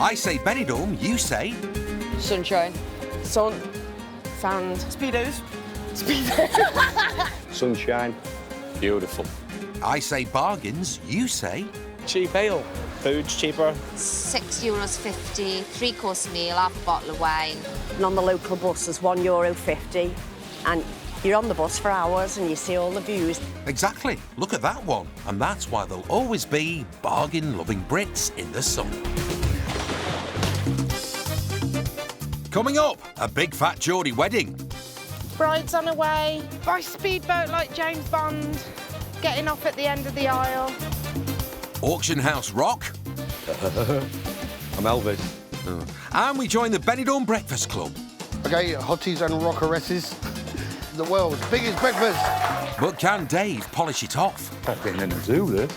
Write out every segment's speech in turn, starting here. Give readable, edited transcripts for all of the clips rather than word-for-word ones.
I say Benidorm, you say... Sunshine. Sun. Sand. Speedos. Sunshine. Beautiful. I say bargains, you say... Cheap ale. Food's cheaper. €6.50, three-course meal, half a bottle of wine. And on the local bus, there's €1.50. And you're on the bus for hours and you see all the views. Exactly. Look at that one. And that's why there'll always be bargain-loving Brits in the sun. Coming up, a big fat Geordie wedding. Bride's on her way. By speedboat like James Bond. Getting off at the end of the aisle. Auction house rock. I'm Elvis. And we join the Benidorm Breakfast Club. OK, hotties and rockeresses. The world's biggest breakfast. But can Dave polish it off? I've been in the zoo there.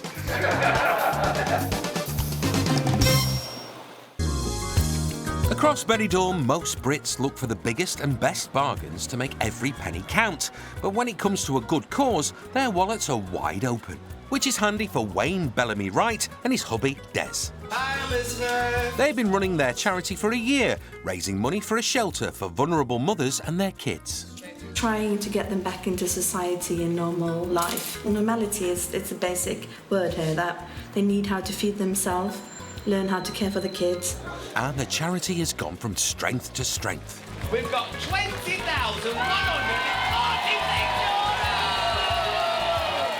Across Benidorm, most Brits look for the biggest and best bargains to make every penny count. But when it comes to a good cause, their wallets are wide open. Which is handy for Wayne Bellamy Wright and his hubby, Des. Hi, listener. They've been running their charity for a year, raising money for a shelter for vulnerable mothers and their kids. Trying to get them back into society and normal life. Normality it's a basic word here, that they need how to feed themselves, learn how to care for the kids. And the charity has gone from strength to strength. We've got 20,100.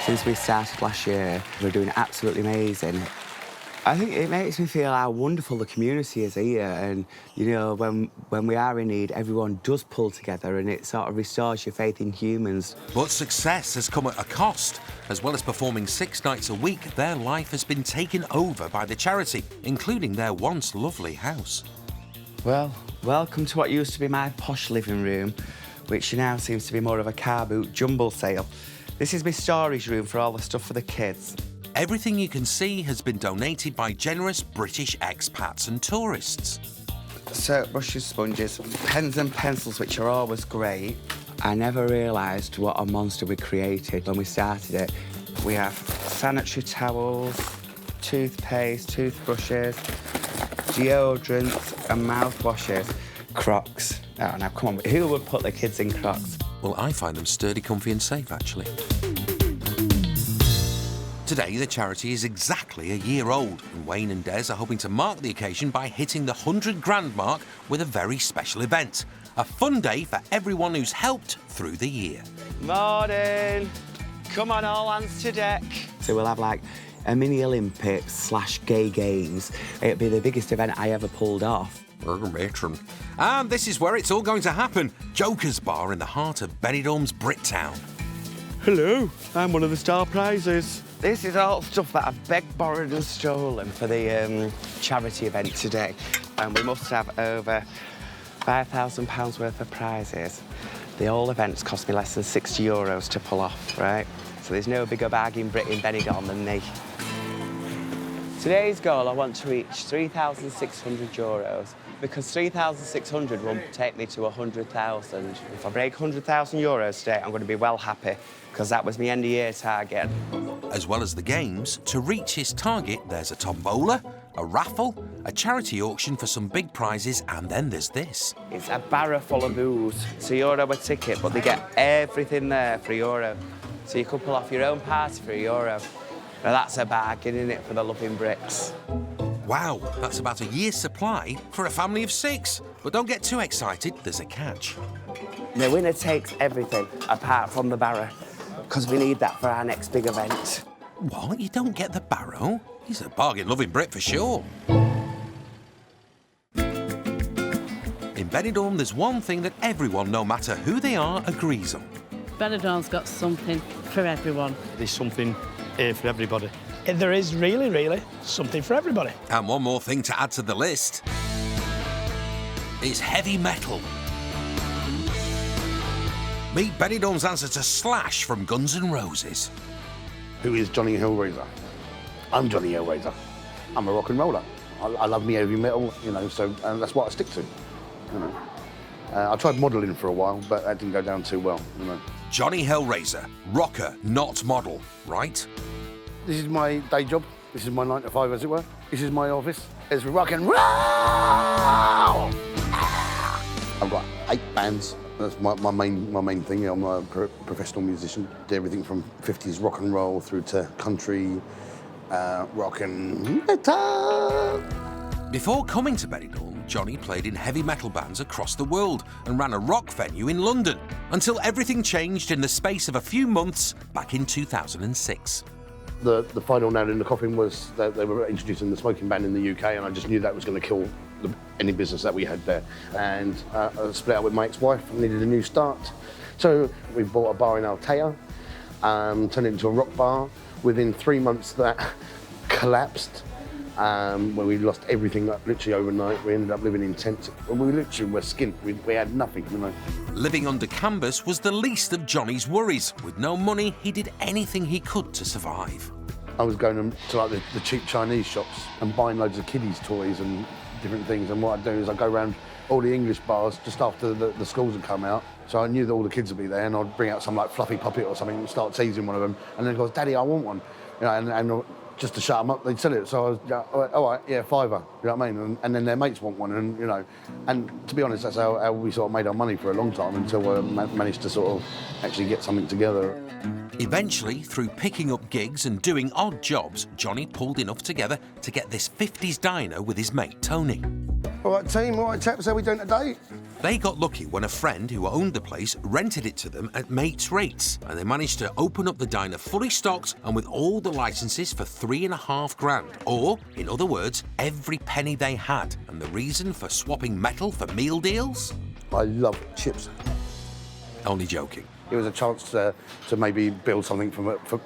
Since we started last year, we're doing absolutely amazing. I think it makes me feel how wonderful the community is here, and, you know, when we are in need, everyone does pull together and it sort of restores your faith in humans. But success has come at a cost. As well as performing 6 nights a week, their life has been taken over by the charity, including their once lovely house. Well, welcome to what used to be my posh living room, which now seems to be more of a car boot jumble sale. This is my storage room for all the stuff for the kids. Everything you can see has been donated by generous British expats and tourists. Soap brushes, sponges, pens and pencils, which are always great. I never realised what a monster we created when we started it. We have sanitary towels, toothpaste, toothbrushes, deodorants and mouthwashes. Crocs. Oh, now, come on, who would put their kids in Crocs? Well, I find them sturdy, comfy and safe, actually. Today, the charity is exactly a year old, and Wayne and Des are hoping to mark the occasion by hitting the 100 grand mark with a very special event. A fun day for everyone who's helped through the year. Morning. Come on, all hands to deck. So we'll have, like, a mini Olympics / gay games. It'll be the biggest event I ever pulled off. Matron. And this is where it's all going to happen. Joker's Bar in the heart of Benidorm's Brittown. Hello, I'm one of the star prizes. This is all stuff that I've begged, borrowed and stolen for the charity event today. And we must have over £5,000 worth of prizes. The whole event's cost me less than €60 to pull off, right? So there's no bigger bargain Brit in Benidorm than me. Today's goal, I want to reach €3,600, because 3,600 will take me to 100,000. If I break €100,000 today, I'm going to be well happy, because that was my end of year target. As well as the games, to reach his target, there's a tombola, a raffle, a charity auction for some big prizes, and then there's this. It's a barra full of booze. It's €1 a ticket, but they get everything there for €1. So you could pull off your own party for €1. Now that's a bargain, isn't it, for the loving Brits? Wow, that's about a year's supply for a family of 6. But don't get too excited, there's a catch. The winner takes everything, apart from the barrow, because we need that for our next big event. What? You don't get the barrow? He's a bargain-loving Brit for sure. In Benidorm, there's one thing that everyone, no matter who they are, agrees on. Benidorm's got something for everyone. There's something here for everybody. There is really something for everybody. And one more thing to add to the list. It's heavy metal. Meet Benidorm's answer to Slash from Guns N' Roses. Who is Johnny Hellraiser? I'm Johnny Hellraiser. I'm a rock and roller. I love me heavy metal, you know, so that's what I stick to, you know. I tried modelling for a while, but that didn't go down too well, you know. Johnny Hellraiser, rocker, not model, right? This is my day job. This is my 9 to 5, as it were. This is my office. It's rock and roll! I've got 8 bands. That's my main thing. I'm a professional musician. Do everything from 50s rock and roll through to country, rock and metal. Before coming to Benidorm, Johnny played in heavy metal bands across the world and ran a rock venue in London, until everything changed in the space of a few months back in 2006. The final nail in the coffin was that they were introducing the smoking ban in the UK, and I just knew that was going to kill any business that we had there. And I split up with my ex-wife and needed a new start. So we bought a bar in Altea, turned it into a rock bar. Within 3 months that collapsed, where we lost everything literally overnight. We ended up living in tents. We literally were skint. We had nothing, you know. Living under canvas was the least of Johnny's worries. With no money, he did anything he could to survive. I was going to like the cheap Chinese shops and buying loads of kiddies' toys and different things. And what I'd do is I'd go around all the English bars just after the schools had come out. So I knew that all the kids would be there, and I'd bring out some like fluffy puppet or something and start teasing one of them. And then he goes, "Daddy, I want one." You know, and just to shut them up, they'd sell it. So I was, all right, yeah, £5. You know what I mean? And then their mates want one, and you know. And to be honest, that's how we sort of made our money for a long time until we managed to sort of actually get something together. Eventually, through picking up gigs and doing odd jobs, Johnny pulled enough together to get this 50s diner with his mate Tony. All right, team, all right, chaps, how we doing today? They got lucky when a friend who owned the place rented it to them at mates' rates, and they managed to open up the diner fully stocked and with all the licences for £3.5 grand, or, in other words, every penny they had. And the reason for swapping metal for meal deals? I love chips. Only joking. It was a chance to maybe build something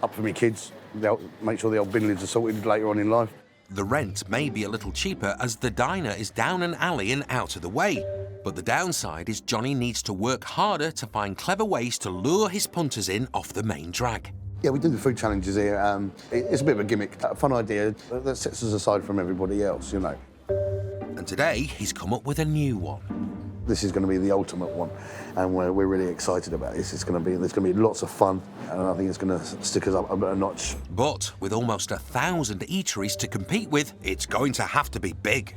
up for my kids. They'll make sure the old bin lids are sorted later on in life. The rent may be a little cheaper as the diner is down an alley and out of the way. But the downside is Johnny needs to work harder to find clever ways to lure his punters in off the main drag. Yeah, we do the food challenges here. It's a bit of a gimmick, a fun idea that sets us aside from everybody else, you know. And today, he's come up with a new one. This is going to be the ultimate one, and we're really excited about this. There's going to be lots of fun, and I think it's going to stick us up a notch. But with almost 1,000 eateries to compete with, it's going to have to be big.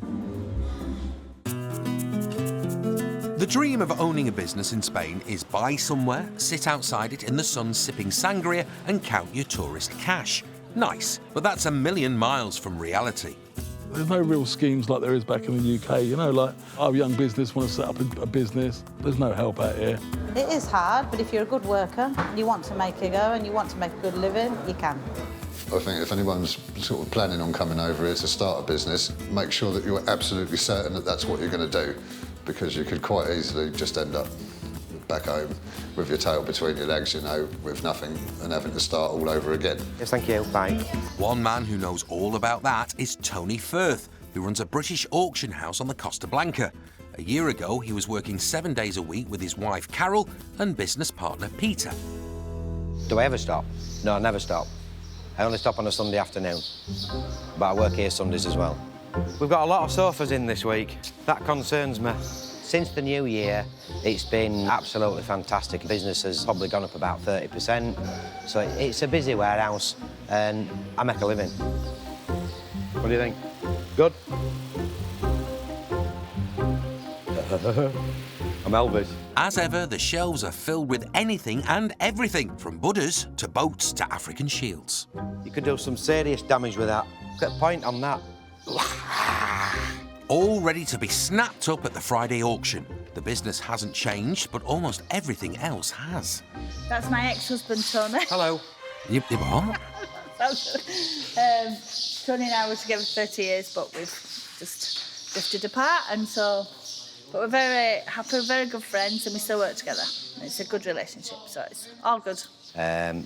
The dream of owning a business in Spain is buy somewhere, sit outside it in the sun sipping sangria and count your tourist cash. Nice, but that's a million miles from reality. There's no real schemes like there is back in the UK, you know, like our young business want to set up a business. There's no help out here. It is hard, but if you're a good worker, you want to make a go and you want to make a good living, you can. I think if anyone's sort of planning on coming over here to start a business, make sure that you're absolutely certain that that's what you're going to do, because you could quite easily just end up back home with your tail between your legs, you know, with nothing and having to start all over again. Yes, thank you. Bye. One man who knows all about that is Tony Firth, who runs a British auction house on the Costa Blanca. A year ago, he was working 7 days a week with his wife Carol and business partner Peter. Do I ever stop? No, I never stop. I only stop on a Sunday afternoon, but I work here Sundays as well. We've got a lot of sofas in this week. That concerns me. Since the new year, it's been absolutely fantastic. Business has probably gone up about 30%. So it's a busy warehouse, and I make a living. What do you think? Good? I'm Elvis. As ever, the shelves are filled with anything and everything, from Buddhas to boats to African shields. You could do some serious damage with that. Get a point on that. All ready to be snapped up at the Friday auction. The business hasn't changed, but almost everything else has. That's my ex-husband, Tony. Hello. You what? Tony and I were together 30 years, but we've just drifted apart, and so... But we're very happy, we're very good friends, and we still work together. It's a good relationship, so it's all good.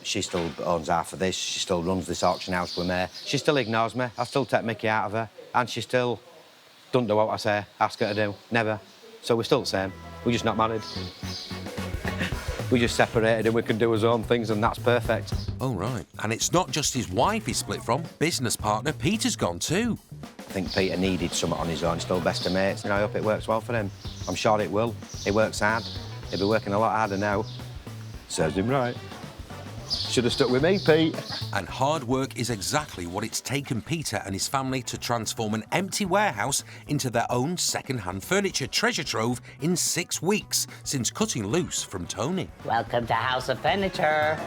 She still owns half of this. She still runs this auction house with me. She still ignores me. I still take mickey out of her, and she still don't do what I say, ask her to do. Never. So we're still the same. We're just not married. We just separated and we can do his own things, and that's perfect. Oh, right. And it's not just his wife he's split from. Business partner Peter's gone too. I think Peter needed something on his own, still best of mates, and I hope it works well for him. I'm sure it will. He works hard. He'll be working a lot harder now. Serves him right. Should have stuck with me, Pete. And hard work is exactly what it's taken Peter and his family to transform an empty warehouse into their own second-hand furniture treasure trove in 6 weeks since cutting loose from Tony. Welcome to House of Furniture.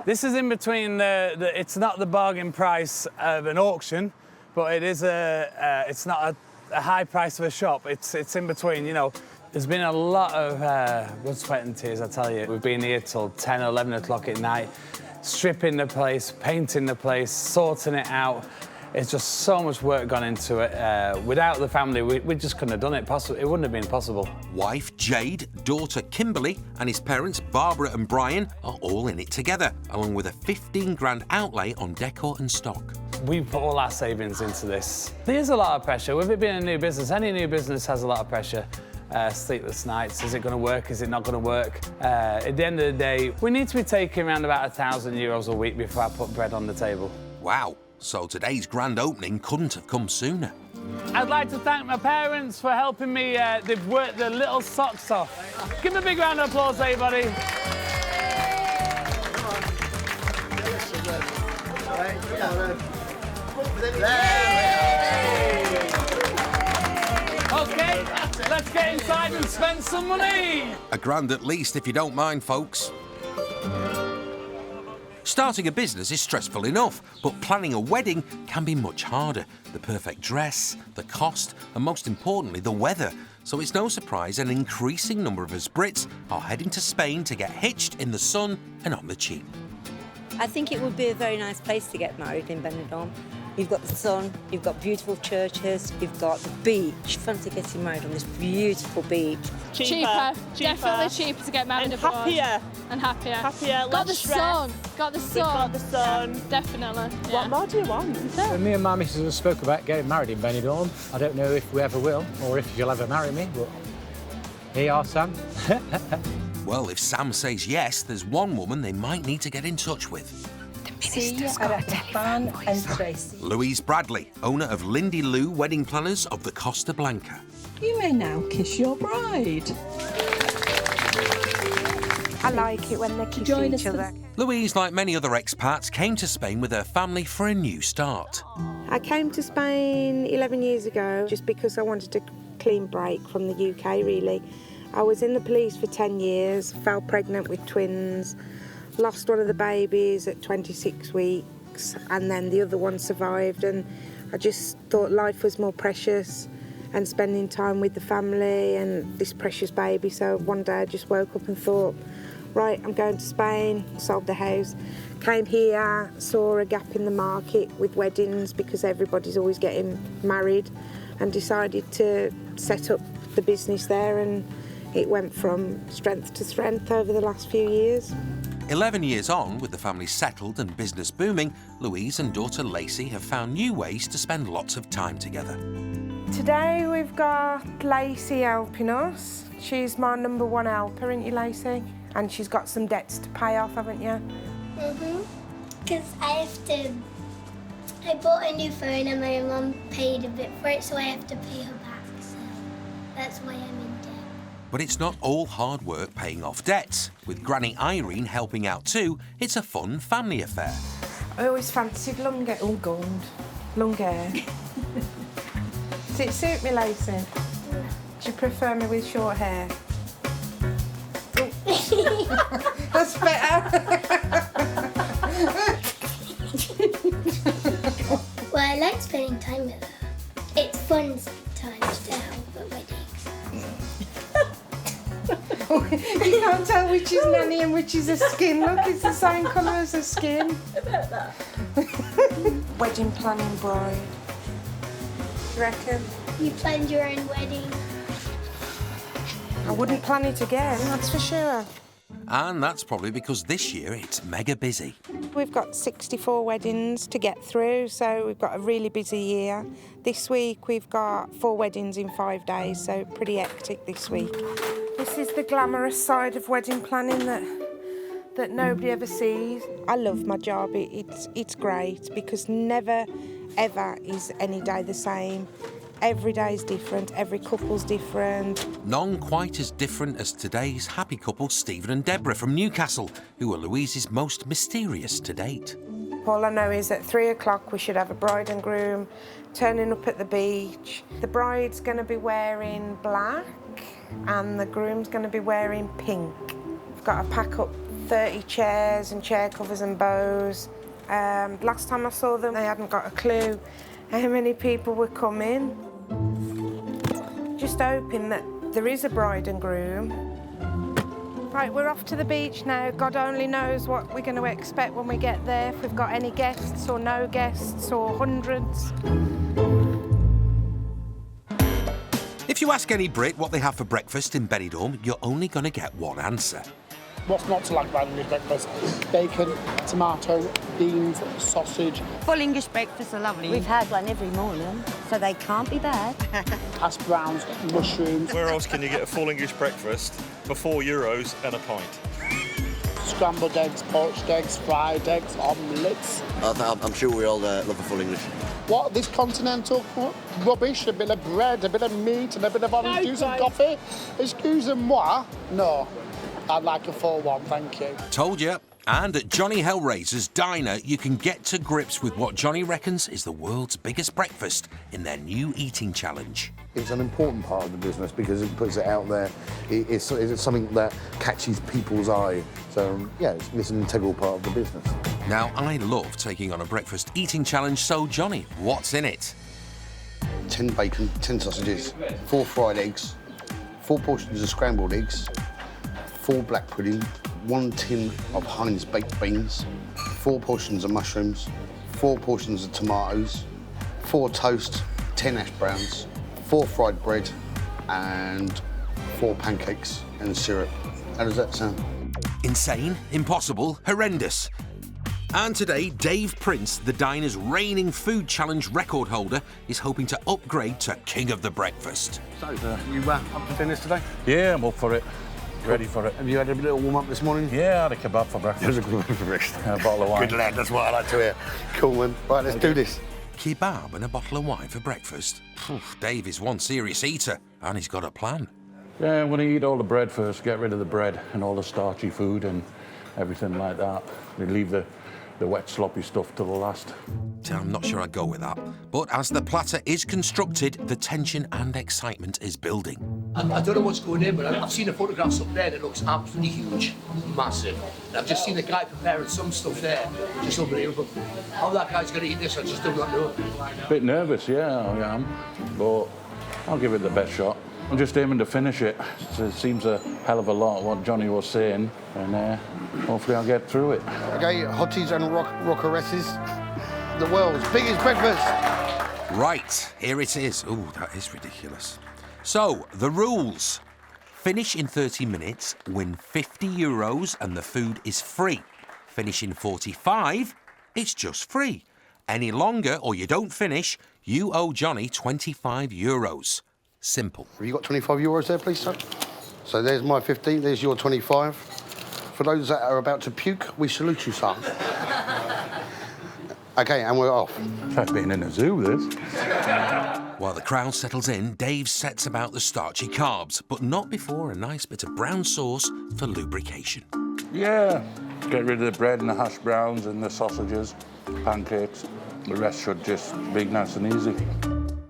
This is in between it's not the bargain price of an auction, but it is it's not a high price of a shop. It's in between, you know. There's been a lot of blood, sweat and tears, I tell you. We've been here till 10 or 11 o'clock at night, stripping the place, painting the place, sorting it out. It's just so much work gone into it. Without the family, we just couldn't have done it. It wouldn't have been possible. Wife Jade, daughter Kimberly, and his parents Barbara and Brian are all in it together, along with a 15 grand outlay on decor and stock. We put all our savings into this. There's a lot of pressure. With it being a new business, any new business has a lot of pressure. Sleepless nights, is it going to work, is it not going to work? At the end of the day, we need to be taking around about €1,000 a week before I put bread on the table. Wow, so today's grand opening couldn't have come sooner. I'd like to thank my parents for helping me. They've worked their little socks off. Give them a big round of applause, everybody. OK, let's get inside and spend some money. A grand at least, if you don't mind, folks. Starting a business is stressful enough, but planning a wedding can be much harder. The perfect dress, the cost, and most importantly, the weather. So it's no surprise an increasing number of us Brits are heading to Spain to get hitched in the sun and on the cheap. I think it would be a very nice place to get married in Benidorm. You've got the sun, you've got beautiful churches, you've got the beach. Fancy getting married on this beautiful beach. Cheaper. Definitely cheaper to get married abroad. Happier. And happier. Happier, Got the less stress. sun. Got the sun. Got the sun. Definitely. What more do you want? Me and my missus have spoke about getting married in Benidorm. I don't know if we ever will, or if you'll ever marry me, but here you are, Sam. Well, if Sam says yes, there's one woman they might need to get in touch with. See you at Fan and Tracy. Louise Bradley, owner of Lindy Lou Wedding Planners of the Costa Blanca. You may now kiss your bride. I like it when they kiss each other. Louise, like many other expats, came to Spain with her family for a new start. I came to Spain 11 years ago just because I wanted a clean break from the UK, really. I was in the police for 10 years, fell pregnant with twins, lost one of the babies at 26 weeks, and then the other one survived, and I just thought life was more precious and spending time with the family and this precious baby. So one day I just woke up and thought, right, I'm going to Spain, sold the house, came here, saw a gap in the market with weddings because everybody's always getting married, and decided to set up the business there, and it went from strength to strength over the last few years. 11 years on, with the family settled and business booming, Louise and daughter Lacey have found new ways to spend lots of time together. Today we've got Lacey helping us. She's my #1 helper, isn't you, Lacey? And she's got some debts to pay off, haven't you? Because I bought a new phone and my mum paid a bit for it, so I have to pay her back. So that's why I'm in debt. But it's not all hard work paying off debts. With Granny Irene helping out too, it's a fun family affair. I always fancied long hair. Oh, God. Long hair. Does it suit me, Lacey? Do you prefer me with short hair? Oh. That's better. Well, I like spending time with her. It's fun sometimes to help at weddings. You can't tell which is Nanny and which is her skin. Look, it's the same colour as her skin. About that. Wedding planning bride. You reckon? You planned your own wedding. I wouldn't plan it again, that's for sure. And that's probably because this year it's mega busy. We've got 64 weddings to get through, so we've got a really busy year. This week we've got 4 weddings in 5 days, so pretty hectic this week. This is the glamorous side of wedding planning that nobody ever sees. I love my job. It's great because never, ever is any day the same. Every day's different, every couple's different. None quite as different as today's happy couple Stephen and Deborah from Newcastle, who are Louise's most mysterious to date. All I know is at 3 o'clock we should have a bride and groom turning up at the beach. The bride's going to be wearing black and the groom's going to be wearing pink. I've got to pack up 30 chairs and chair covers and bows. Last time I saw them, they hadn't got a clue how many people were coming. Just hoping that there is a bride and groom. Right, we're off to the beach now. God only knows what we're going to expect when we get there, if we've got any guests or no guests or hundreds. If you ask any Brit what they have for breakfast in Benidorm, you're only going to get one answer. What's not to like about English breakfast? Bacon, tomato, beans, sausage. Full English breakfasts are lovely. We've had one every morning, so they can't be bad. Hash browns, mushrooms. Where else can you get a full English breakfast for €4 and a pint? Scrambled eggs, poached eggs, fried eggs, omelettes. I'm sure we all love a full English. What, this continental rubbish? A bit of bread, a bit of meat and a bit of orange juice and coffee? Excusez-moi? No. I'd like a full one, thank you. Told you. And at Johnny Hellraiser's Diner, you can get to grips with what Johnny reckons is the world's biggest breakfast in their new eating challenge. It's an important part of the business because it puts it out there. It's something that catches people's eye. So, yeah, it's an integral part of the business. Now, I love taking on a breakfast eating challenge, so Johnny, what's in it? 10 bacon, 10 sausages, 4 fried eggs, 4 portions of scrambled eggs, 4 black pudding, 1 tin of Heinz baked beans, 4 portions of mushrooms, 4 portions of tomatoes, 4 toast, 10 hash browns, 4 fried bread, and 4 pancakes and syrup. How does that sound? Insane, impossible, horrendous. And today, Dave Prince, the Diner's reigning food challenge record holder, is hoping to upgrade to King of the Breakfast. So, you up for fitness today? Yeah, I'm up for it. Ready for it. Have you had a little warm-up this morning? Yeah, I had a kebab for breakfast. A kebab for breakfast. And a bottle of wine. Good lad, that's what I like to hear. Cool, man. Right, let's do this. Kebab and a bottle of wine for breakfast? Dave is one serious eater, and he's got a plan. Yeah, I'm going to eat all the bread first, get rid of the bread and all the starchy food and everything like that. They leave the wet, sloppy stuff to the last. I'm not sure I'd go with that. But as the platter is constructed, the tension and excitement is building. I don't know what's going in, but I've seen the photographs up there that looks absolutely huge, massive. And I've just seen the guy preparing some stuff there, just unbelievable. How that guy's going to eat this, I just do not know. Bit nervous, yeah, I am, but I'll give it the best shot. I'm just aiming to finish it. It seems a hell of a lot, what Johnny was saying, and hopefully I'll get through it. OK, hotties and rockeresses, the world's biggest breakfast. Right, here it is. Ooh, that is ridiculous. So, the rules. Finish in 30 minutes, win €50, and the food is free. Finish in 45, it's just free. Any longer or you don't finish, you owe Johnny €25. Simple. Have you got €25 there, please, sir? So there's my 50, there's your 25. For those that are about to puke, we salute you, sir. OK, and we're off. That's being in a zoo, this. While the crowd settles in, Dave sets about the starchy carbs, but not before a nice bit of brown sauce for lubrication. Yeah, get rid of the bread and the hash browns and the sausages, pancakes. The rest should just be nice and easy.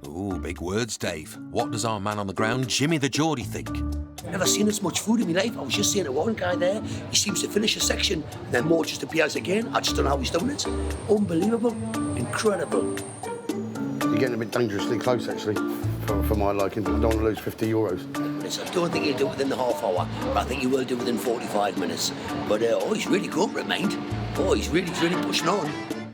Ooh, big words, Dave. What does our man on the ground, Jimmy the Geordie, think? Never seen as much food in my life. I was just saying to one guy there, he seems to finish a section, and then more just appears again. I just don't know how he's doing it. Unbelievable. Incredible. You're getting a bit dangerously close, actually, for my liking. I don't want to lose €50. I don't think he'll do it within the half hour, but I think he will do it within 45 minutes. But, he's really corporate, mate. Oh, he's really pushing on.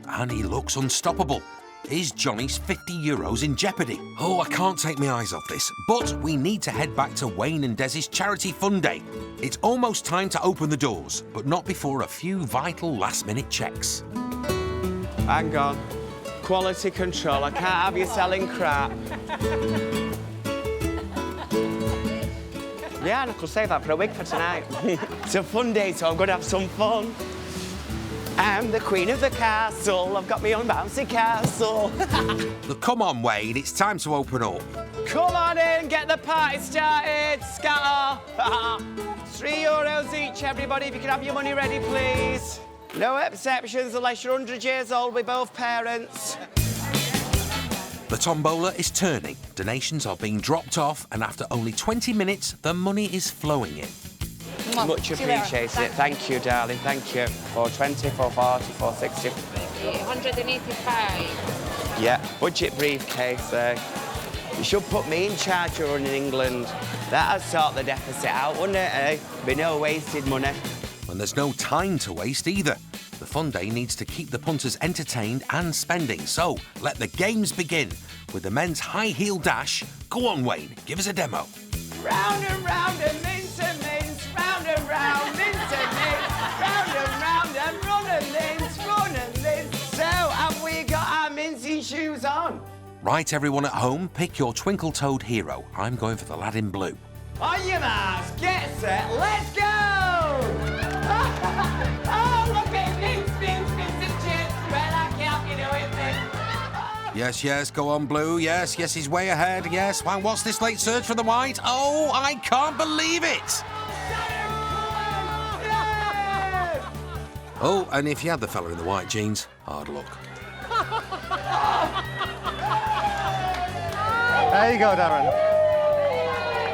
And he looks unstoppable. Is Johnny's €50 in jeopardy? Oh, I can't take my eyes off this. But we need to head back to Wayne and Desi's charity fun day. It's almost time to open the doors, but not before a few vital last-minute checks. Hang on. Quality control. I can't have you selling crap. Yeah, and I could save that for a wig for tonight. It's a fun day, so I'm going to have some fun. I'm the queen of the castle. I've got my own bouncy castle. Look, come on, Wade, it's time to open up. Come on in, get the party started. Scatter. €3 each, everybody. If you can have your money ready, please. No exceptions unless you're 100 years old with both parents. The tombola is turning, donations are being dropped off, and after only 20 minutes, the money is flowing in. Much appreciated. Thank you, darling. Thank you. 420, 440, 460. 185. Yeah, budget briefcase there. You should put me in charge of running England. That'd sort the deficit out, wouldn't it, eh? Be no wasted money. And there's no time to waste either. The fun day needs to keep the punters entertained and spending, so let the games begin. With the men's high heel dash, go on, Wayne, give us a demo. Round and round and mince and mince, round and round, mince and mince, round and run and mince, run and mince. So, have we got our mincing shoes on? Right, everyone at home, pick your twinkle-toed hero. I'm going for the lad in blue. On your marks, get set, let's go! Oh, look at mince, mince, mince and chips. Well, I can't get away with it. Yes, yes, go on, blue. Yes, yes, he's way ahead. Yes, well, what's this late surge for the white? Oh, I can't believe it! Oh, and if you had the fella in the white jeans, hard luck. There you go, Darren.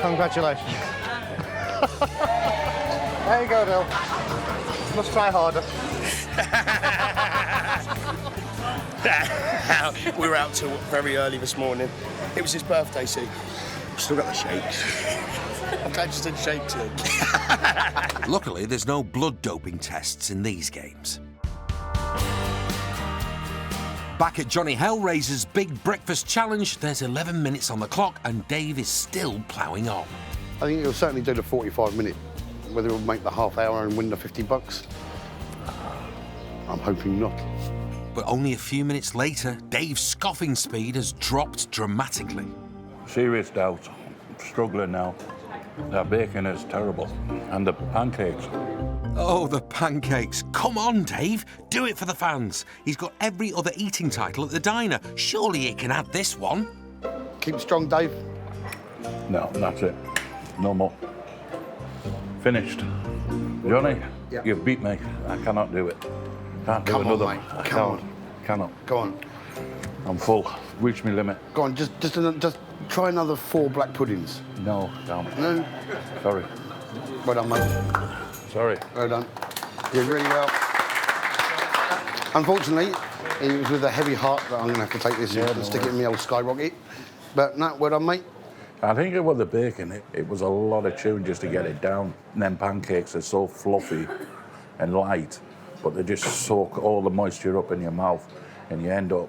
Congratulations. There you go, Dill. Must try harder. We were out till very early this morning. It was his birthday, see. Still got the shakes. I'm glad you said shake too. Luckily, there's no blood doping tests in these games. Back at Johnny Hellraiser's Big Breakfast Challenge, there's 11 minutes on the clock and Dave is still ploughing on. I think he'll certainly do the 45-minute. Whether he'll make the half hour and win the $50, I'm hoping not. But only a few minutes later, Dave's scoffing speed has dropped dramatically. Serious doubt. Struggling now. That bacon is terrible. And the pancakes. Oh, the pancakes. Come on, Dave. Do it for the fans. He's got every other eating title at the diner. Surely he can add this one. Keep strong, Dave. No, that's it. No more. Finished. Johnny, you've beat me. I cannot do it. Can't do another. Mate. I Come can't. on. Cannot. Go on. I'm full. Reach my limit. Go on, just try another 4 black puddings. No, can't. No? Sorry. Well done, mate. Sorry. Well done. You did really well. Unfortunately, it was with a heavy heart that I'm going to have to take this and stick it in the old skyrocket. But no, well done, mate. I think it was the bacon. It was a lot of chewing just to get it down. And then pancakes are so fluffy and light, but they just soak all the moisture up in your mouth and you end up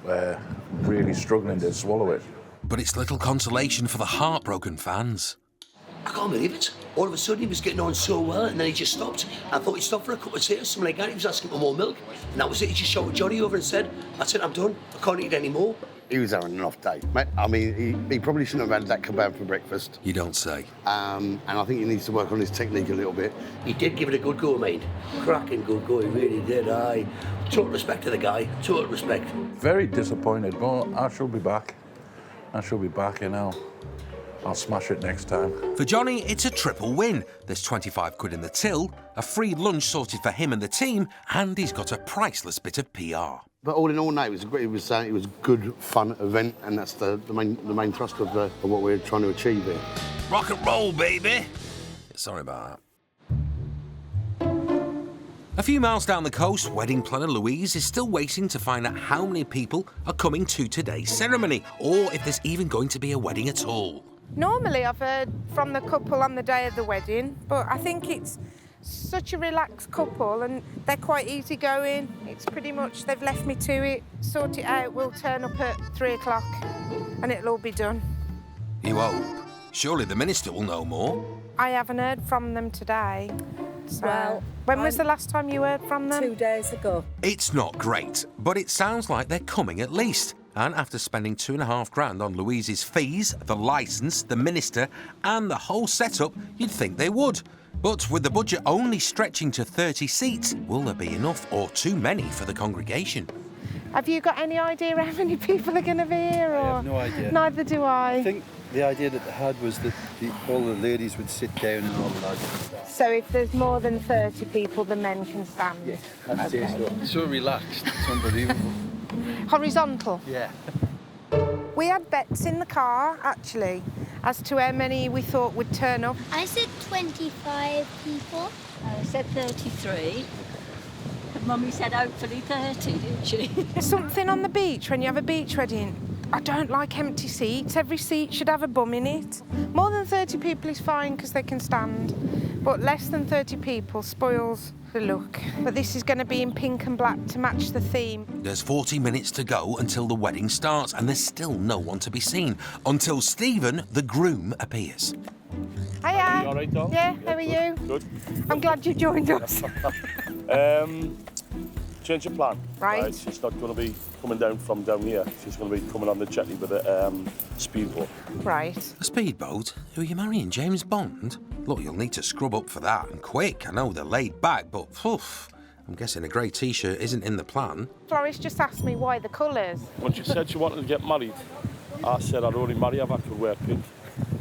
really struggling to swallow it. But it's little consolation for the heartbroken fans. I can't believe it. All of a sudden he was getting on so well and then he just stopped. I thought he'd stop for a cup of tea or something like that. He was asking for more milk. And that was it. He just shouted Johnny over and said, "That's it, I'm done. I can't eat any more." He was having an off day, mate. I mean, he probably shouldn't have had that kebab for breakfast. You don't say. And I think he needs to work on his technique a little bit. He did give it a good go, mate. Cracking good go, he really did. Aye. Total respect to the guy. Total respect. Very disappointed, but I shall be back. I shall be back, you know. I'll smash it next time. For Johnny, it's a triple win. There's 25 quid in the till, a free lunch sorted for him and the team, and he's got a priceless bit of PR. But all in all, no, it was a good, fun event, and that's the main thrust of what we're trying to achieve here. Rock and roll, baby. Sorry about that. A few miles down the coast, wedding planner Louise is still waiting to find out how many people are coming to today's ceremony, or if there's even going to be a wedding at all. Normally I've heard from the couple on the day of the wedding, but I think it's such a relaxed couple and they're quite easygoing. It's pretty much, they've left me to it, sort it out, we'll turn up at 3 o'clock and it'll all be done. You hope. Surely the minister will know more. I haven't heard from them today. So, Well, when was the last time you heard from them? 2 days ago. It's not great, but it sounds like they're coming at least. And after spending $2,500 on Louise's fees, the licence, the minister and the whole setup, you'd think they would. But with the budget only stretching to 30 seats, will there be enough or too many for the congregation? Have you got any idea how many people are going to be here? Or? I have no idea. Neither do I. I think the idea that they had was that all the ladies would sit down and all the lads. So if there's more than 30 people, the men can stand? Yeah, I'd say so. So relaxed, it's unbelievable. Horizontal? Yeah. We had bets in the car, actually, as to how many we thought would turn up. I said 25 people. I said 33. Mummy said hopefully 30, didn't she? Something on the beach, when you have a beach wedding, I don't like empty seats. Every seat should have a bum in it. More than 30 people is fine because they can stand, but less than 30 people spoils the look. But this is going to be in pink and black to match the theme. There's 40 minutes to go until the wedding starts, and there's still no one to be seen until Stephen, the groom, appears. Hiya. You all right, Dom? Yeah, how are you? Good. I'm glad you joined us. Change of plan. Right. She's not going to be coming down from down here. She's going to be coming on the jetty with a speedboat. Right. A speedboat? Who are you marrying, James Bond? Look, you'll need to scrub up for that, and quick. I know they're laid back, but oof, I'm guessing a grey T-shirt isn't in the plan. Florist just asked me why the colours. When she said she wanted to get married, I said I'd only marry her if I could wear pink,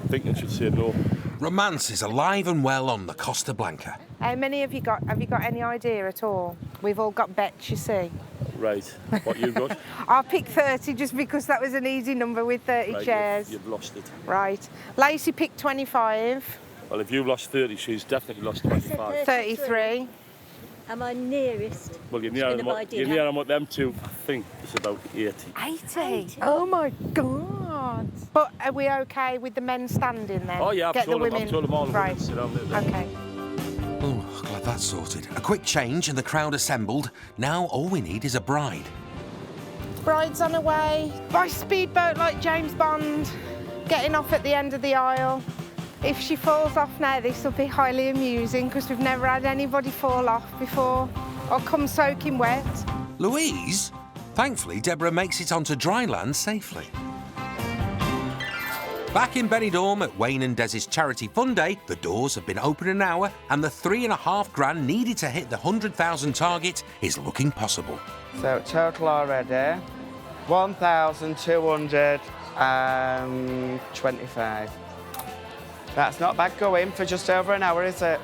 thinking she'd say no. Romance is alive and well on the Costa Blanca. How many have you got? Have you got any idea at all? We've all got bets, you see. Right. What you got? I'll pick 30 just because that was an easy number with 30 Right, chairs. You've lost it. Right. Lacey picked 25. Well, if you've lost 30, she's definitely lost 25. 33. Am I nearest? Well, you're near them with them two. I think it's about 80. 80? Oh my God. But are we okay with the men standing then? Oh, yeah, I've told them all. Right. Sit down there. Okay. Oh, glad that's sorted. A quick change and the crowd assembled. Now all we need is a bride. Bride's on her way by speedboat like James Bond, getting off at the end of the aisle. If she falls off now, this will be highly amusing because we've never had anybody fall off before or come soaking wet. Louise? Thankfully, Deborah makes it onto dry land safely. Back in Benidorm at Wayne and Dez's charity fun day, the doors have been open an hour and the $3.5 grand needed to hit the 100,000 target is looking possible. So total already, 1,225. That's not bad going for just over an hour, is it?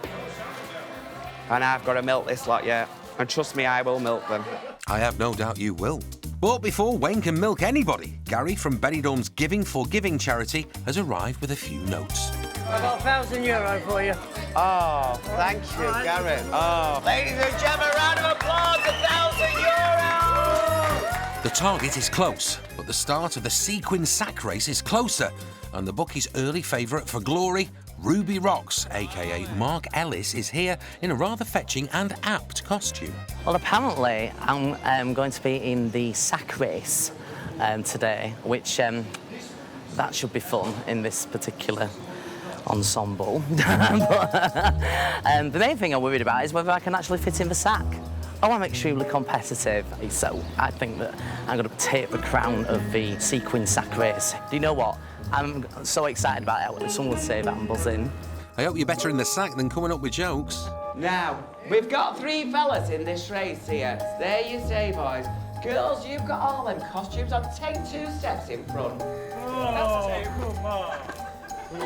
And I've got to milk this lot yet. And trust me, I will milk them. I have no doubt you will. But before Wayne can milk anybody, Gary from Benidorm's Giving for Giving charity has arrived with a few notes. I've got €1,000 for you. Oh, thank you, Gary. Oh. Ladies and gentlemen, round of applause, €1,000! The target is close, but the start of the sequin sack race is closer, and the bookies' early favourite for glory, Ruby Rocks, aka Mark Ellis, is here in a rather fetching and apt costume. Well, apparently, I'm going to be in the sack race today, which that should be fun in this particular ensemble. The main thing I'm worried about is whether I can actually fit in the sack. Oh, I'm extremely competitive, so I think that I'm going to take the crown of the sequin sack race. Do you know what? I'm so excited about it. Someone would say that I'm buzzing. I hope you're better in the sack than coming up with jokes. Now, we've got 3 fellas in this race here. There you say, boys. Girls, you've got all them costumes on. Take 2 steps in front. Oh, come on.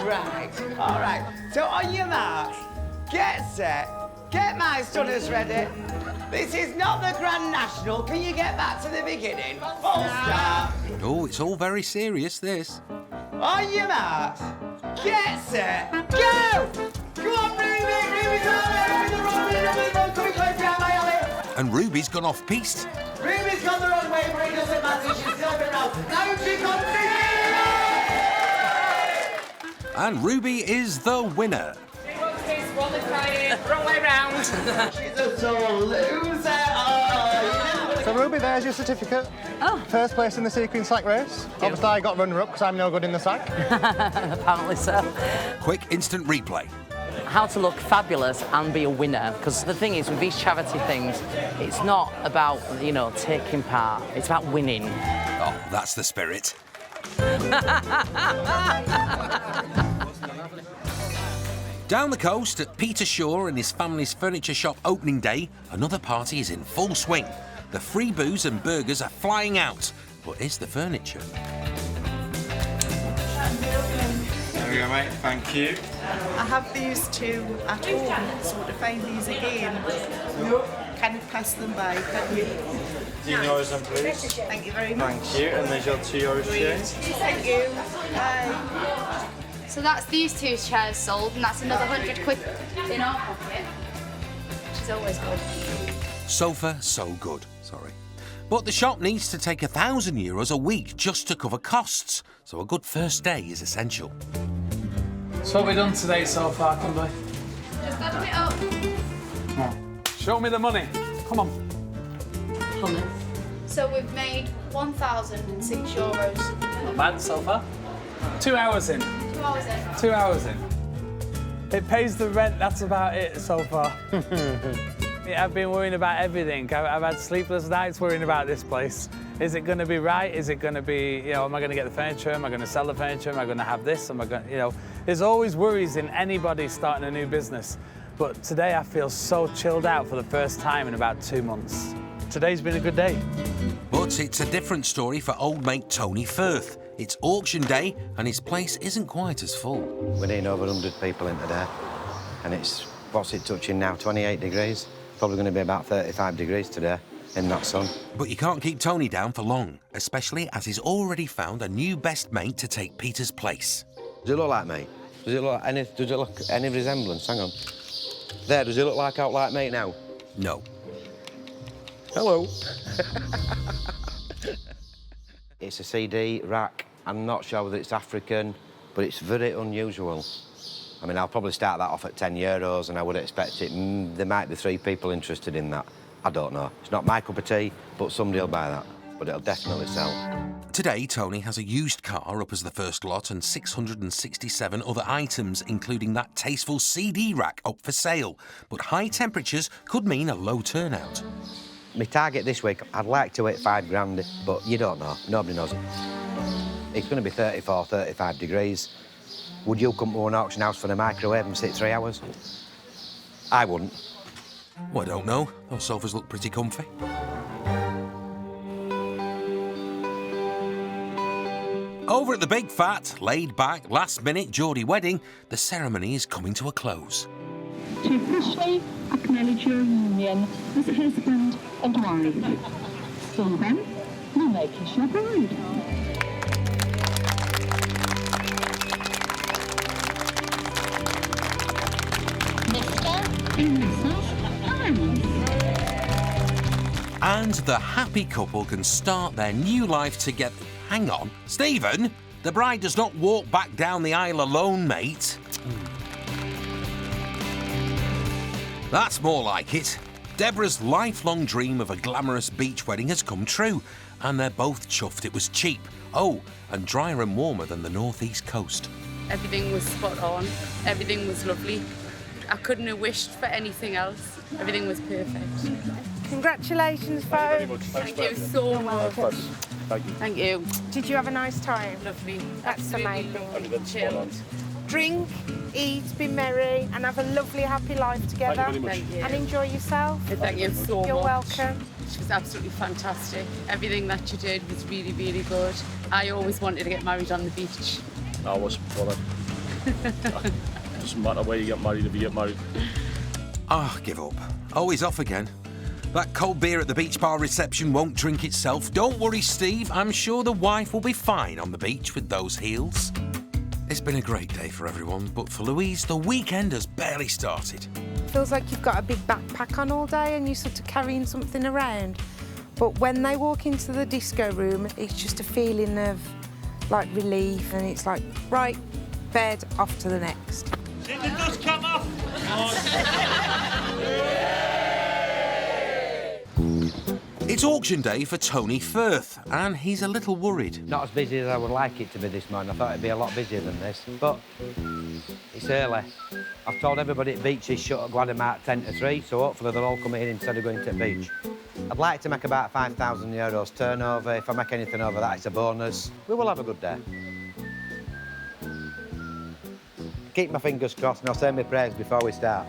Right, all right. So on your marks, get set, get my stunners ready. This is not the Grand National. Can you get back to the beginning? Full stop. Oh, it's all very serious, this. On your marks, get set, go! Go on, Ruby! Ruby's on the wrong coming close behind my alley. And Ruby's gone off piste. Ruby's gone the wrong way, but it doesn't matter. She's still been around. Now she's on And Ruby is the winner. Wrong way round. She's a sore loser. So Ruby, there's your certificate. Oh. First place in the sequin sack race. Obviously I got runner-up because I'm no good in the sack. Apparently so. Quick instant replay. How to look fabulous and be a winner, because the thing is with these charity things, it's not about, you know, taking part, it's about winning. Oh, that's the spirit. Down the coast at Peter Shaw and his family's furniture shop opening day, another party is in full swing. The free booze and burgers are flying out. But is the furniture? There we go, mate. Thank you. I have these two at home, so to find these again, can you pass them by, can you? €10 then, please. Thank you very much. Thank you, and there's your €2 change. Thank you. Bye. So that's these two chairs sold, and that's another £100 in our pocket, which is always good. So far, so good. Sorry. But the shop needs to take €1,000 a week just to cover costs, so a good first day is essential. So what have we done today so far, Kimberly? Just add it up. Come on. Show me the money. Come on. So we've made €1,006. Not bad so far. 2 hours in. 2 hours in. 2 hours in. It pays the rent, that's about it so far. Yeah, I've been worrying about everything. I've had sleepless nights worrying about this place. Is it going to be right? Is it going to be, you know, am I going to get the furniture? Am I going to sell the furniture? Am I going to have this? Am I going, you know, there's always worries in anybody starting a new business. But today I feel so chilled out for the first time in about 2 months. Today's been a good day. But it's a different story for old mate Tony Firth. It's auction day and his place isn't quite as full. We're nearly over 100 people in today, and it's, what's it touching now, 28 degrees? Probably going to be about 35 degrees today in that sun. But you can't keep Tony down for long, especially as he's already found a new best mate to take Peter's place. Does it look like me? Does it look any resemblance? Hang on. There, does it look like me now? No. Hello. It's a CD rack. I'm not sure whether it's African, but it's very unusual. I mean, I'll probably start that off at €10, and I would expect it. There might be 3 people interested in that. I don't know. It's not my cup of tea, but somebody will buy that. But it'll definitely sell. Today, Tony has a used car up as the first lot and 667 other items, including that tasteful CD rack up for sale. But high temperatures could mean a low turnout. My target this week, I'd like to hit 5 grand, but you don't know. Nobody knows. It's going to be 34, 35 degrees. Would you come to an auction house for a microwave and sit 3 hours? I wouldn't. Well, I don't know. Those sofas look pretty comfy. Over at the big fat, laid-back, last-minute Geordie wedding, the ceremony is coming to a close. To officially acknowledge your union as husband and wife. So then, you make us your bride. Mr. and Mrs. Hines. And the happy couple can start their new life together. Hang on, Stephen, the bride does not walk back down the aisle alone, mate. That's more like it. Deborah's lifelong dream of a glamorous beach wedding has come true, and they're both chuffed it was cheap. Oh, and drier and warmer than the northeast coast. Everything was spot on. Everything was lovely. I couldn't have wished for anything else. Everything was perfect. Congratulations, folks. Thank you so much. Thank you. Thank you. Did you have a nice time? Lovely. That's amazing. Everything's spot on. Drink, eat, be merry, and have a lovely, happy life together. Thank you very much. Thank you. And enjoy yourself. Thank you so much. You're welcome. It was absolutely fantastic. Everything that you did was really, really good. I always wanted to get married on the beach. I was bothered. Doesn't matter where you get married if you get married. Ah, give up. Oh, he's off again. That cold beer at the beach bar reception won't drink itself. Don't worry, Steve. I'm sure the wife will be fine on the beach with those heels. It's been a great day for everyone, but for Louise, the weekend has barely started. Feels like you've got a big backpack on all day and you're sort of carrying something around. But when they walk into the disco room, it's just a feeling of, like, relief, and it's like, right, bed, off to the next. Did the dust come off? It's auction day for Tony Firth, and he's a little worried. Not as busy as I would like it to be this morning. I thought it'd be a lot busier than this, but it's early. I've told everybody at beach is shut at Guadamark 10 to 3, so hopefully they'll all come in instead of going to the beach. I'd like to make about €5,000 turnover. If I make anything over that, it's a bonus. We will have a good day. keep my fingers crossed and I'll say my prayers before we start.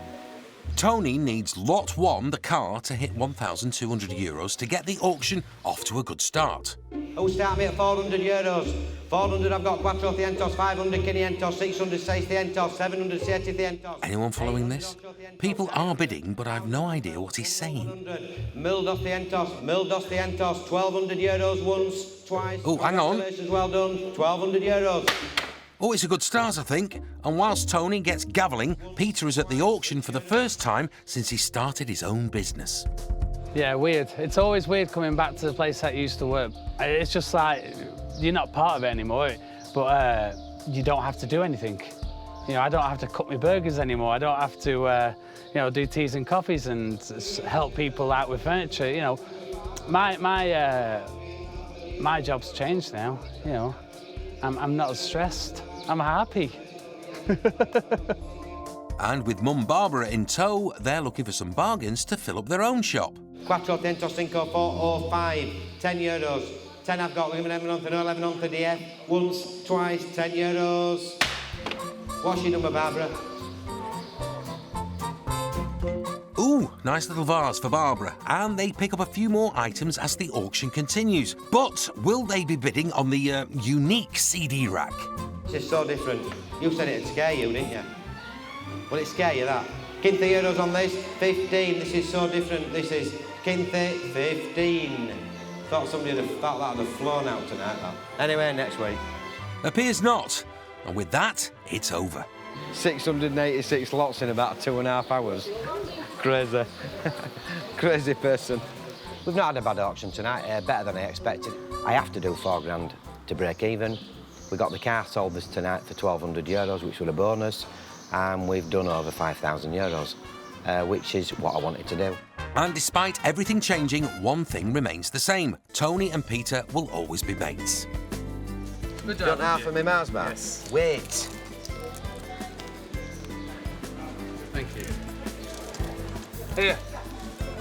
Tony needs lot 1, the car, to hit €1,200 to get the auction off to a good start. Who start me at €400? 400 I've got 400, 500 500, 600 600, 700 700. Anyone following this? People are bidding, but I've no idea what he's saying. 1,200, €1,200 once, twice. Oh, hang on. Congratulations, well done. €1,200. Oh, it's a good start, I think. And whilst Tony gets gavelling, Peter is at the auction for the first time since he started his own business. Yeah, weird. It's always weird coming back to the place that you used to work. It's just like, you're not part of it anymore, but you don't have to do anything. You know, I don't have to cook my burgers anymore. I don't have to, you know, do teas and coffees and help people out with furniture. You know, my job's changed now, you know. I'm not as stressed. I'm happy. And with Mum Barbara in tow, they're looking for some bargains to fill up their own shop. 400, 500, 4, 5, €10. 10 I've got, 1100 here. Once, twice, €10. What's your number, Barbara? Ooh, nice little vase for Barbara. And they pick up a few more items as the auction continues. But will they be bidding on the unique CD rack? This is so different. You said it'd scare you, didn't you? Will it scare you, that? €15 on this, 15. This is so different. This is 15. Thought somebody would have thought that would have flown out tonight, that. Anyway, next week. Appears not. And with that, it's over. 686 lots in about 2.5 hours. Crazy. Crazy person. We've not had a bad auction tonight, better than I expected. I have to do £4 to break even. We got the car sold this tonight for €1,200, which was a bonus, and we've done over €5,000, which is what I wanted to do. And despite everything changing, one thing remains the same. Tony and Peter will always be mates. Good job. Got half of my mouse back? Yes. Wait. Thank you. Here,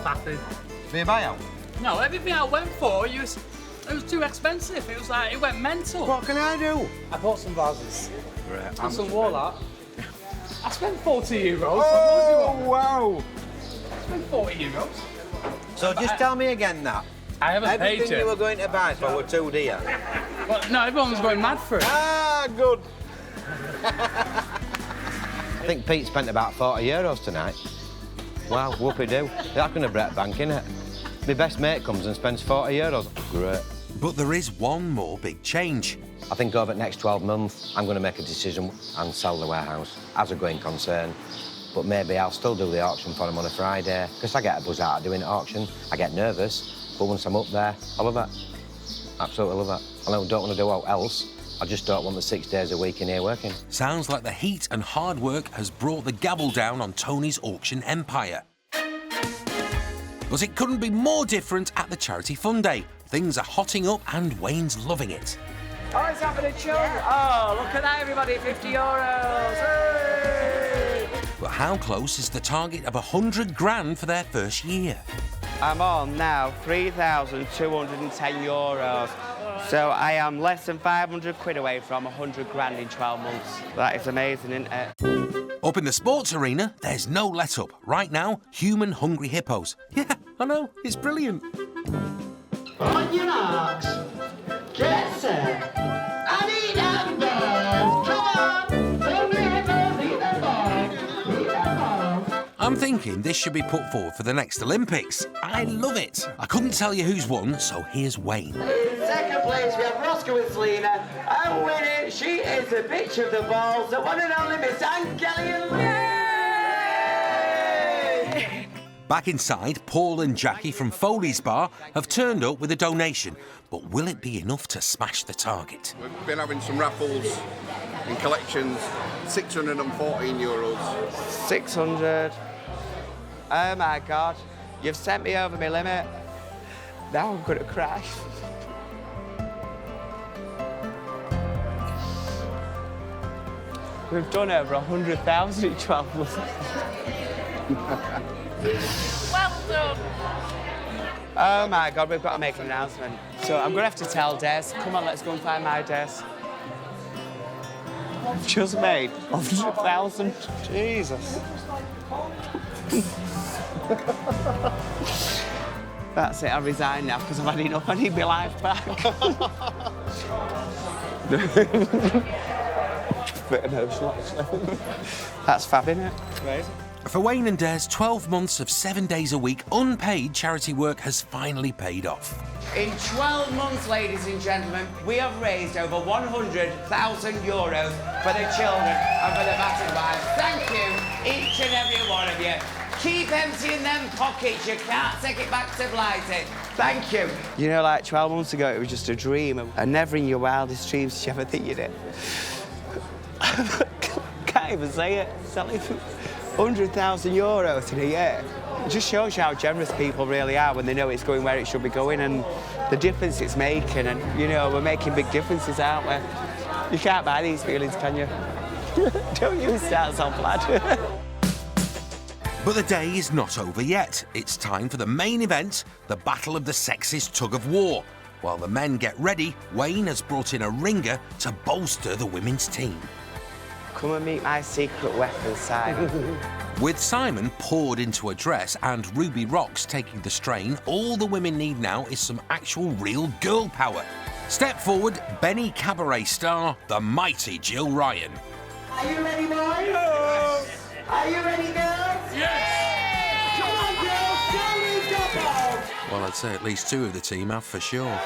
Fatty. For your buyout? No, everything I went for, it was too expensive. It was like, it went mental. What can I do? I bought some vases. Right. And some wall art. I spent €40. Oh, wow. I spent €40. So just tell me again that. I haven't paid Everything you were going to buy for were too dear. Well, no, everyone was going mad for it. Ah, good. I think Pete spent about €40 tonight. Wow, whoopie-doo. That's going to break bank, innit? My best mate comes and spends €40. Great. But there is one more big change. I think over the next 12 months, I'm going to make a decision and sell the warehouse as a going concern. But maybe I'll still do the auction for him on a Friday, because I get a buzz out of doing an auction. I get nervous, but once I'm up there, I love it. Absolutely love it. I don't want to do what else. I just don't want the 6 days a week in here working. Sounds like the heat and hard work has brought the gavel down on Tony's auction empire. But it couldn't be more different at the Charity Fun Day. Things are hotting up and Wayne's loving it. Oh, it's happening, children. Oh, look at that, everybody, €50. Hey! But how close is the target of €100,000 for their first year? I'm on now €3,210. So I am less than 500 quid away from £100,000 in 12 months. That is amazing, isn't it? Up in the sports arena, there's no let-up. Right now, human hungry hippos. Yeah, I know, it's brilliant. On your marks, get set, and eat them balls. Come on, hungry hippos, eat them balls, eat them balls. I'm thinking this should be put forward for the next Olympics. I love it. I couldn't tell you who's won, so here's Wayne. In second place, we have Roscoe and Selena, and winning, she is the bitch of the balls, the one and only Miss Anne Kelly. Back inside, Paul and Jackie from Foley's Bar have turned up with a donation. But will it be enough to smash the target? We've been having some raffles in collections, €614. 600. Oh my God, you've sent me over my limit. Now I'm gonna crash. We've done over 100,000 in 12 months. Well done. Oh my God, we've got to make an announcement. So I'm gonna have to tell Des. Come on, let's go and find my Des. Just made 100,000. Jesus. That's it, I resign now because I've had enough. I need my life back. Bit emotional, actually. That's fab, innit? Amazing. For Wayne and Dare's 12 months of 7 days a week unpaid charity work has finally paid off. In 12 months, ladies and gentlemen, we have raised over €100,000 for the children and for the battered wives. Thank you, each and every one of you. Keep emptying them pockets, you can't take it back to Blighty. Thank you. You know, like 12 months ago, it was just a dream, and never in your wildest dreams did you ever think you'd it. Can't even say it. Selling €100,000 in a year. It just shows you how generous people really are when they know it's going where it should be going and the difference it's making. And, you know, we're making big differences, aren't we? You can't buy these feelings, can you? Don't you start off, lad. But the day is not over yet. It's time for the main event, the Battle of the Sexes Tug of War. While the men get ready, Wayne has brought in a ringer to bolster the women's team. Come and meet my secret weapon, Simon. With Simon poured into a dress and Ruby Rocks taking the strain, all the women need now is some actual real girl power. Step forward, Benny Cabaret star, the mighty Jill Ryan. Are you ready, boys? Yes. Are you ready, girls? Yes! Come on, girls, show me double! Well, I'd say at least two of the team have for sure.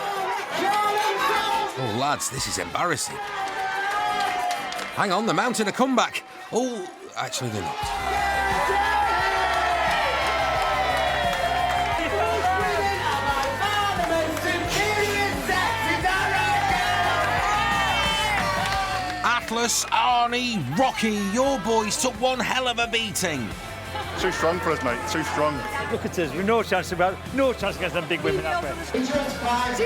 Oh, lads, this is embarrassing. Hang on, they're mounting a comeback. Oh, actually, they're not. Atlas, Arnie, Rocky, your boys took one hell of a beating. Too strong for us, mate. Too strong. Look at us. We've no chance against them big women, have we? She's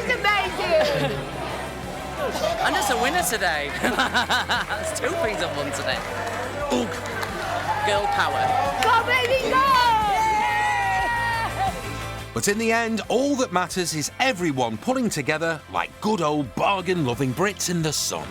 amazing. I'm just a winner today. That's 2 things I've won today. Ugh. Girl power. Go, baby, go! But in the end, all that matters is everyone pulling together like good old bargain-loving Brits in the sun.